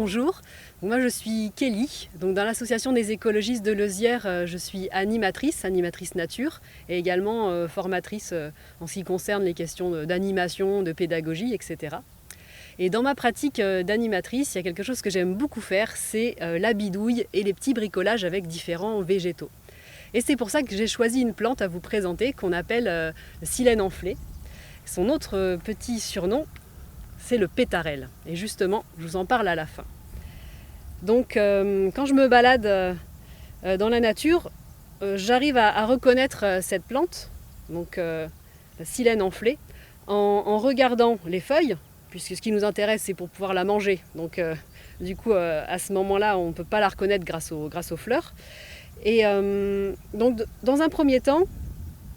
Bonjour, moi je suis Kelly, donc dans l'association des écologistes de Leuzière, je suis animatrice nature et également formatrice en ce qui concerne les questions d'animation, de pédagogie, etc. Et dans ma pratique d'animatrice, il y a quelque chose que j'aime beaucoup faire, c'est la bidouille et les petits bricolages avec différents végétaux. Et c'est pour ça que j'ai choisi une plante à vous présenter qu'on appelle le silène enflé. Son autre petit surnom, c'est le pétarel. Et justement, je vous en parle à la fin. Donc, quand je me balade dans la nature, j'arrive à reconnaître cette plante, donc la silène enflée, en regardant les feuilles, puisque ce qui nous intéresse, c'est pour pouvoir la manger. Donc, du coup, à ce moment-là, on ne peut pas la reconnaître grâce aux fleurs. Et donc, dans un premier temps,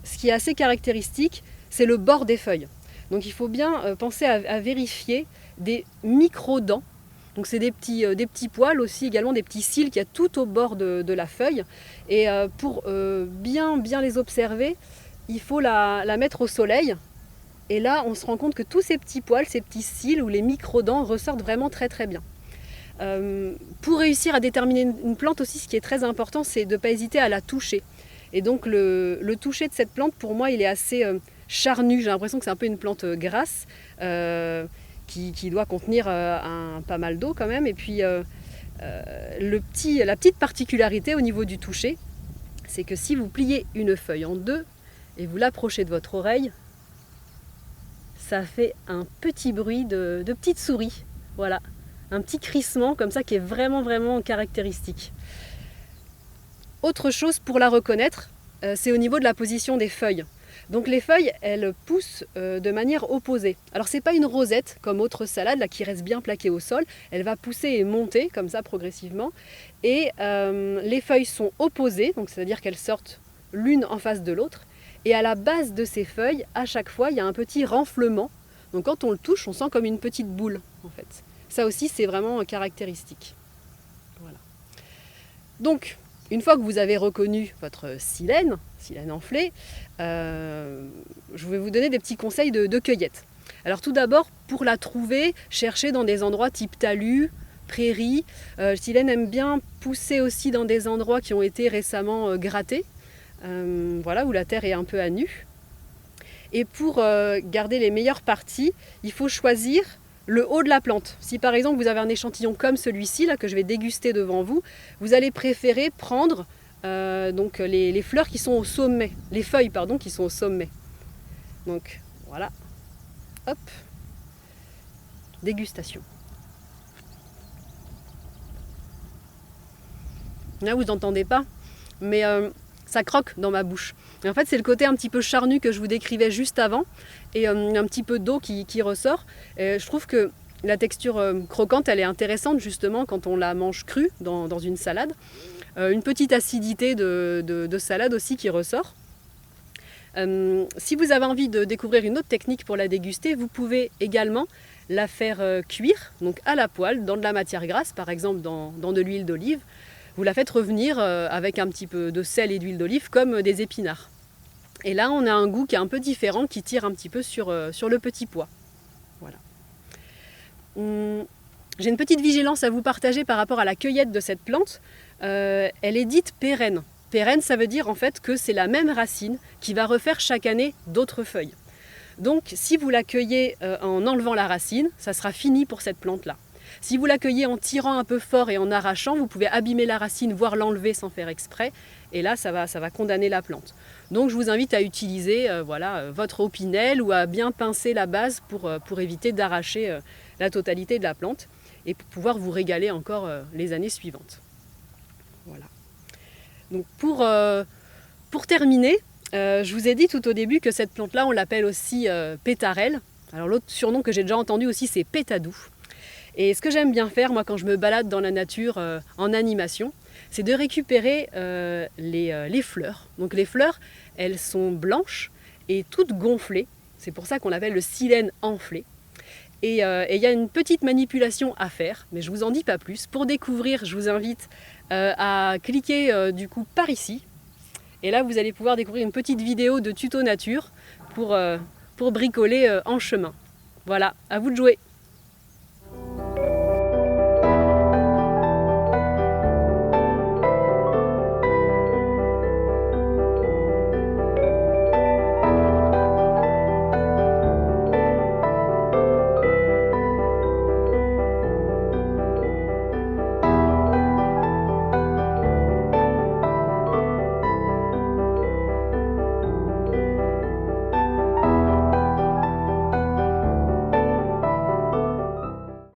ce qui est assez caractéristique, c'est le bord des feuilles. Donc il faut bien penser à vérifier des micro-dents. Donc c'est des petits poils aussi, également des petits cils qu'il y a tout au bord de la feuille. Et pour bien les observer, il faut la mettre au soleil. Et là, on se rend compte que tous ces petits poils, ces petits cils ou les micro-dents ressortent vraiment très bien. Pour réussir à déterminer une plante aussi, ce qui est très important, c'est de ne pas hésiter à la toucher. Et donc le toucher de cette plante, pour moi, il est assez charnu. J'ai l'impression que c'est un peu une plante grasse qui doit contenir pas mal d'eau quand même. Et puis la petite particularité au niveau du toucher, c'est que si vous pliez une feuille en deux et vous l'approchez de votre oreille, ça fait un petit bruit de petite souris. Voilà, un petit crissement comme ça qui est vraiment caractéristique. Autre chose pour la reconnaître, c'est au niveau de la position des feuilles. Donc les feuilles, elles poussent de manière opposée. Alors c'est pas une rosette comme autre salade là, qui reste bien plaquée au sol. Elle va pousser et monter comme ça progressivement. Et les feuilles sont opposées, donc c'est-à-dire qu'elles sortent l'une en face de l'autre. Et à la base de ces feuilles, à chaque fois, il y a un petit renflement. Donc quand on le touche, on sent comme une petite boule en fait. Ça aussi, c'est vraiment caractéristique. Voilà. Donc, une fois que vous avez reconnu votre silène enflée, je vais vous donner des petits conseils de cueillette. Alors tout d'abord, pour la trouver, cherchez dans des endroits type talus, prairies. Silène aime bien pousser aussi dans des endroits qui ont été récemment grattés, voilà, où la terre est un peu à nu. Et pour garder les meilleures parties, il faut choisir le haut de la plante. Si par exemple vous avez un échantillon comme celui-ci là, que je vais déguster devant vous, vous allez préférer prendre donc les fleurs qui sont au sommet, les feuilles pardon qui sont au sommet. Donc voilà, hop, dégustation. Là vous n'entendez pas, mais ça croque dans ma bouche. Et en fait, c'est le côté un petit peu charnu que je vous décrivais juste avant et un petit peu d'eau qui ressort. Et je trouve que la texture croquante, elle est intéressante justement quand on la mange crue dans une salade. Une petite acidité de salade aussi qui ressort. Si vous avez envie de découvrir une autre technique pour la déguster, vous pouvez également la faire cuire donc à la poêle dans de la matière grasse, par exemple dans de l'huile d'olive. Vous la faites revenir avec un petit peu de sel et d'huile d'olive comme des épinards. Et là, on a un goût qui est un peu différent, qui tire un petit peu sur le petit pois. Voilà. J'ai une petite vigilance à vous partager par rapport à la cueillette de cette plante. Elle est dite pérenne. Pérenne, ça veut dire en fait que c'est la même racine qui va refaire chaque année d'autres feuilles. Donc, si vous la cueillez en enlevant la racine, ça sera fini pour cette plante-là. Si vous l'accueillez en tirant un peu fort et en arrachant, vous pouvez abîmer la racine, voire l'enlever sans faire exprès. Et là, ça va condamner la plante. Donc je vous invite à utiliser votre opinel ou à bien pincer la base pour éviter d'arracher la totalité de la plante et pour pouvoir vous régaler encore les années suivantes. Voilà. Donc pour terminer, je vous ai dit tout au début que cette plante-là, on l'appelle aussi pétarel. Alors l'autre surnom que j'ai déjà entendu aussi, c'est pétadou. Et ce que j'aime bien faire, moi, quand je me balade dans la nature en animation, c'est de récupérer les fleurs. Donc les fleurs, elles sont blanches et toutes gonflées. C'est pour ça qu'on l'appelle le silène enflé. Et il y a une petite manipulation à faire, mais je ne vous en dis pas plus. Pour découvrir, je vous invite à cliquer du coup par ici. Et là, vous allez pouvoir découvrir une petite vidéo de tuto nature pour bricoler en chemin. Voilà, à vous de jouer.